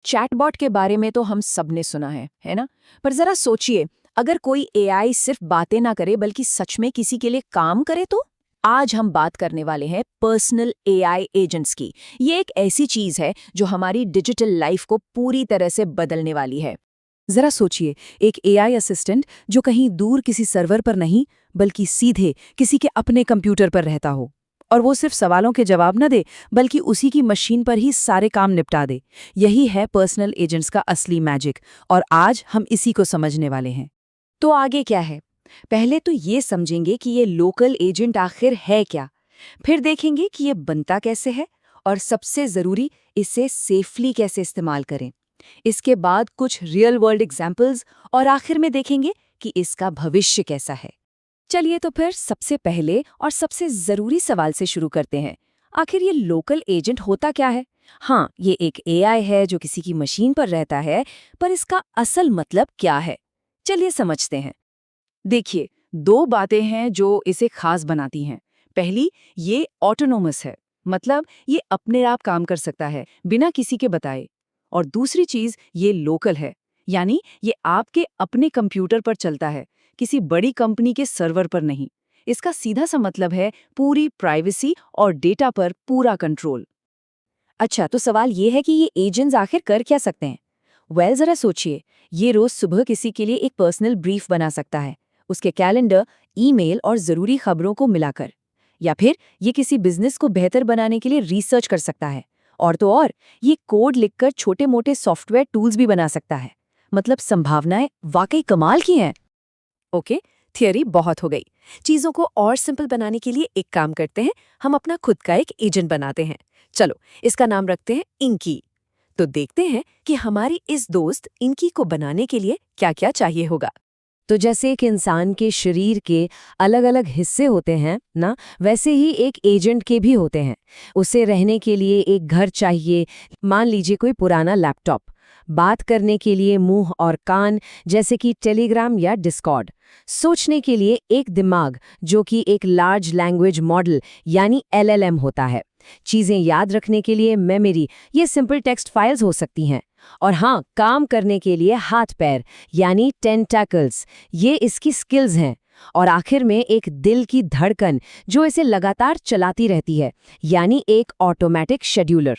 Chatbot के बारे में तो हम सबने सुना है ना? पर जरा सोचिए, अगर कोई एआई सिर्फ बातें ना करे बल्कि सच में किसी के लिए काम करे तो? आज हम बात करने वाले हैं पर्सनल एआई एजेंट्स की। ये एक ऐसी चीज है जो हमारी डिजिटल लाइफ को पूरी तरह से बदलने वाली है। जरा सोचिए, एक एआई असिस्टेंट जो कहीं दूर किसी सर्वर पर नहीं बल्कि सीधे किसी के अपने कंप्यूटर पर रहता हो, और वो सिर्फ सवालों के जवाब न दे बल्कि उसी की मशीन पर ही सारे काम निपटा दे। यही है पर्सनल एजेंट्स का असली मैजिक, और आज हम इसी को समझने वाले हैं। तो आगे क्या है? पहले तो ये समझेंगे कि ये लोकल एजेंट आखिर है क्या, फिर देखेंगे कि ये बनता कैसे है, और सबसे ज़रूरी, इसे सेफली कैसे इस्तेमाल करें। इसके बाद कुछ रियल वर्ल्ड एग्जाम्पल्स, और आखिर में देखेंगे कि इसका भविष्य कैसा है। चलिए तो फिर सबसे पहले और सबसे ज़रूरी सवाल से शुरू करते हैं। आखिर ये लोकल एजेंट होता क्या है? हाँ, ये एक एआई है जो किसी की मशीन पर रहता है, पर इसका असल मतलब क्या है? चलिए समझते हैं। देखिए, दो बातें हैं जो इसे खास बनाती हैं। पहली, ये ऑटोनोमस है, मतलब ये अपने आप काम कर सकता है बिना किसी के बताए। और दूसरी चीज, ये लोकल है, यानी ये आपके अपने कंप्यूटर पर चलता है, किसी बड़ी कंपनी के सर्वर पर नहीं। इसका सीधा सा मतलब है पूरी प्राइवेसी और डेटा पर पूरा कंट्रोल। अच्छा, तो सवाल ये है कि ये एजेंट्स आखिर कर क्या सकते हैं? जरा सोचिए, ये रोज सुबह किसी के लिए एक पर्सनल ब्रीफ बना सकता है, उसके कैलेंडर, ईमेल और जरूरी खबरों को मिलाकर। या फिर ये किसी बिजनेस को बेहतर बनाने के लिए रिसर्च कर सकता है। और तो और, ये कोड लिखकर छोटे मोटे सॉफ्टवेयर टूल्स भी बना सकता है। मतलब संभावनाएं वाकई कमाल की हैं। ओके, थियरी बहुत हो गई। चीजों को और सिंपल बनाने के लिए एक काम करते हैं, हम अपना खुद का एक एजेंट बनाते हैं। चलो, इसका नाम रखते हैं इंकी। तो देखते हैं कि हमारी इस दोस्त इंकी को बनाने के लिए क्या-क्या चाहिए होगा। तो जैसे एक इंसान के शरीर के अलग-अलग हिस्से होते हैं ना, वैसे ही एक एजेंट के भी होते हैं। उसे रहने के लिए एक घर चाहिए, मान लीजिए कोई पुराना लैपटॉप, बात करने के लिए मुंह और कान जैसे कि टेलीग्राम या डिस्कॉर्ड, सोचने के लिए एक दिमाग जो कि एक लार्ज लैंग्वेज मॉडल यानी एलएलएम होता है, चीजें याद रखने के लिए मेमोरी, ये सिंपल टेक्स्ट फाइल्स हो सकती हैं। और हाँ, काम करने के लिए हाथ पैर यानी टेंटाकल्स, ये इसकी स्किल्स हैं। और आखिर में एक दिल की धड़कन जो इसे लगातार चलाती रहती है, यानी एक ऑटोमेटिक शेड्यूलर।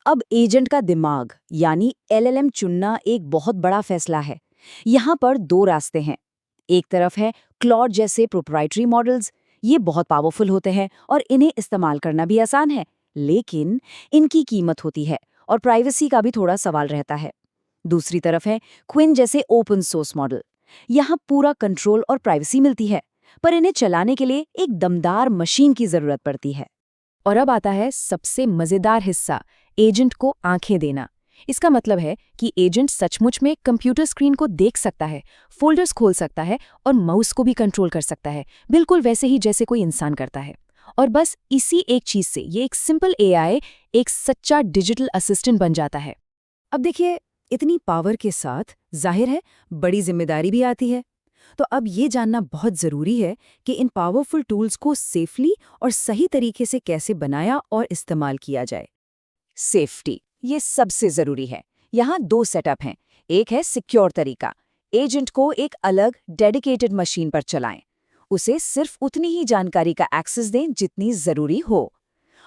अब एजेंट का दिमाग यानी एलएलएम चुनना एक बहुत बड़ा फैसला है। यहाँ पर दो रास्ते हैं। एक तरफ है क्लॉड जैसे प्रोप्राइटरी मॉडल्स। ये बहुत पावरफुल होते हैं और इन्हें इस्तेमाल करना भी आसान है, लेकिन इनकी कीमत होती है और प्राइवेसी का भी थोड़ा सवाल रहता है। दूसरी तरफ है क्विन जैसे ओपन सोर्स मॉडल। यहाँ पूरा कंट्रोल और प्राइवेसी मिलती है, पर इन्हें चलाने के लिए एक दमदार मशीन की जरूरत पड़ती है। और अब आता है सबसे मजेदार हिस्सा, एजेंट को आंखें देना। इसका मतलब है कि एजेंट सचमुच में कंप्यूटर स्क्रीन को देख सकता है, फोल्डर्स खोल सकता है और माउस को भी कंट्रोल कर सकता है, बिल्कुल वैसे ही जैसे कोई इंसान करता है। और बस इसी एक चीज से ये एक सिंपल एआई एक सच्चा डिजिटल असिस्टेंट बन जाता है। अब देखिए, इतनी पावर के साथ जाहिर है बड़ी जिम्मेदारी भी आती है। तो अब ये जानना बहुत ज़रूरी है कि इन पावरफुल टूल्स को सेफली और सही तरीके से कैसे बनाया और इस्तेमाल किया जाए। सेफ्टी, ये सबसे ज़रूरी है। यहाँ दो सेटअप हैं। एक है सिक्योर तरीका, एजेंट को एक अलग डेडिकेटेड मशीन पर चलाएं, उसे सिर्फ उतनी ही जानकारी का एक्सेस दें जितनी ज़रूरी हो।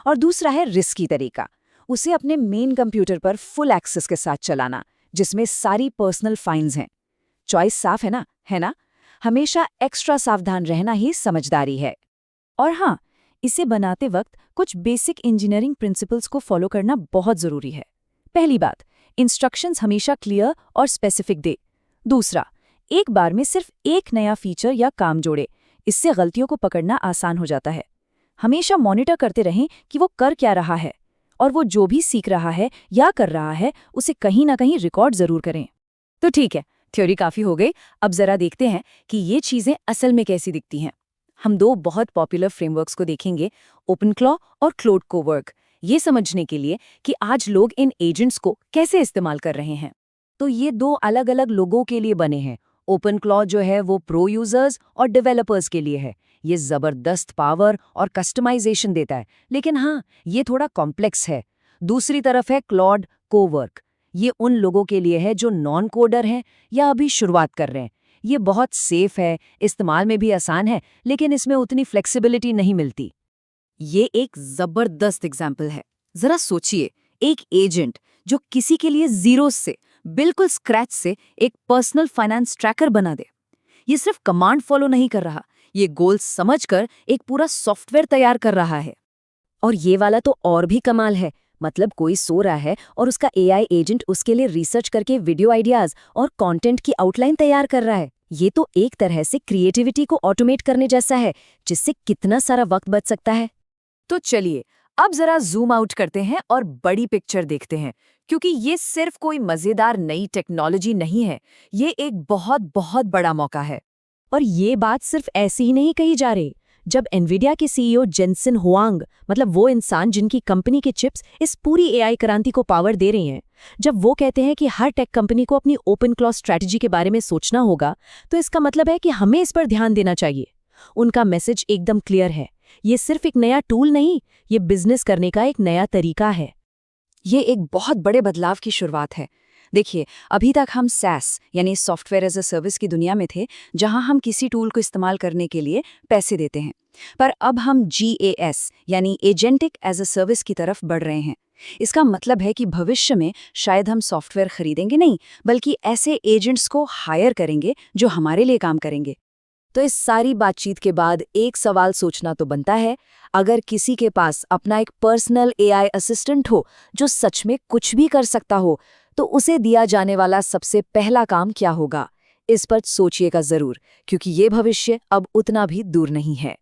और दूसरा है रिस्की तरीका, उसे अपने मेन कंप्यूटर पर फुल एक्सेस के साथ चलाना, जिसमें सारी पर्सनल फाइल्स हैं। चॉइस साफ है ना? हमेशा एक्स्ट्रा सावधान रहना ही समझदारी है। और हाँ, इसे बनाते वक्त कुछ बेसिक इंजीनियरिंग प्रिंसिपल्स को फॉलो करना बहुत ज़रूरी है। पहली बात, इंस्ट्रक्शंस हमेशा क्लियर और स्पेसिफिक दे। दूसरा, एक बार में सिर्फ एक नया फीचर या काम जोड़े, इससे गलतियों को पकड़ना आसान हो जाता है। हमेशा मॉनिटर करते रहें कि वो कर क्या रहा है, और वो जो भी सीख रहा है या कर रहा है उसे कहीं ना कहीं रिकॉर्ड ज़रूर करें। तो ठीक है, थ्योरी काफ़ी हो गई। अब ज़रा देखते हैं कि ये चीज़ें असल में कैसी दिखती हैं। हम दो बहुत पॉपुलर फ्रेमवर्क्स को देखेंगे, ओपनक्लॉ और क्लोड कोवर्क, ये समझने के लिए कि आज लोग इन एजेंट्स को कैसे इस्तेमाल कर रहे हैं। तो ये दो अलग अलग लोगों के लिए बने हैं। ओपनक्लॉ जो है वो प्रो यूजर्स और डेवलपर्स के लिए है। ये ज़बरदस्त पावर और कस्टमाइजेशन देता है, लेकिन हाँ, ये थोड़ा कॉम्प्लेक्स है। दूसरी तरफ है क्लॉड कोवर्क। ये उन लोगों के लिए है जो नॉन कोडर हैं या अभी शुरुआत कर रहे हैं। ये बहुत सेफ है, इस्तेमाल में भी आसान है, लेकिन इसमें उतनी फ्लेक्सिबिलिटी नहीं मिलती। ये एक जबरदस्त एग्जाम्पल है। जरा सोचिए, एक एजेंट जो किसी के लिए जीरो से, बिल्कुल स्क्रैच से एक पर्सनल फाइनेंस ट्रैकर बना दे। ये सिर्फ कमांड फॉलो नहीं कर रहा, ये गोल्स समझकर एक पूरा सॉफ्टवेयर तैयार कर रहा है। और ये वाला तो और भी कमाल है। मतलब कोई सो रहा है और उसका एआई एजेंट उसके लिए रिसर्च करके वीडियो आइडियाज और कंटेंट की आउटलाइन तैयार कर रहा है। ये तो एक तरह से क्रिएटिविटी को ऑटोमेट करने जैसा है, जिससे कितना सारा वक्त बच सकता है। तो चलिए अब जरा जूम आउट करते हैं और बड़ी पिक्चर देखते हैं, क्योंकि ये सिर्फ कोई मजेदार नई टेक्नोलॉजी नहीं है, ये एक बहुत बहुत बड़ा मौका है। और ये बात सिर्फ ऐसी ही नहीं कही जा रही। जब एनवीडिया के सीईओ जेनसन हुआंग, मतलब वो इंसान जिनकी कंपनी के चिप्स इस पूरी एआई क्रांति को पावर दे रही हैं, जब वो कहते हैं कि हर टेक कंपनी को अपनी ओपन क्लॉज स्ट्रैटेजी के बारे में सोचना होगा, तो इसका मतलब है कि हमें इस पर ध्यान देना चाहिए। उनका मैसेज एकदम क्लियर है। ये सिर्फ एक नया टूल नहीं, ये बिजनेस करने का एक नया तरीका है। ये एक बहुत बड़े बदलाव की शुरुआत है। देखिए, अभी तक हम SaaS यानी सॉफ्टवेयर एज अ सर्विस की दुनिया में थे, जहां हम किसी टूल को इस्तेमाल करने के लिए पैसे देते हैं। पर अब हम GaaS यानी एजेंटिक एज अ सर्विस की तरफ बढ़ रहे हैं। इसका मतलब है कि भविष्य में शायद हम सॉफ्टवेयर खरीदेंगे नहीं, बल्कि ऐसे एजेंट्स को हायर करेंगे जो हमारे लिए काम करेंगे। तो इस सारी बातचीत के बाद एक सवाल सोचना तो बनता है, अगर किसी के पास अपना एक पर्सनल एआई असिस्टेंट हो जो सच में कुछ भी कर सकता हो, तो उसे दिया जाने वाला सबसे पहला काम क्या होगा? इस पर सोचिएगा जरूर, क्योंकि ये भविष्य अब उतना भी दूर नहीं है।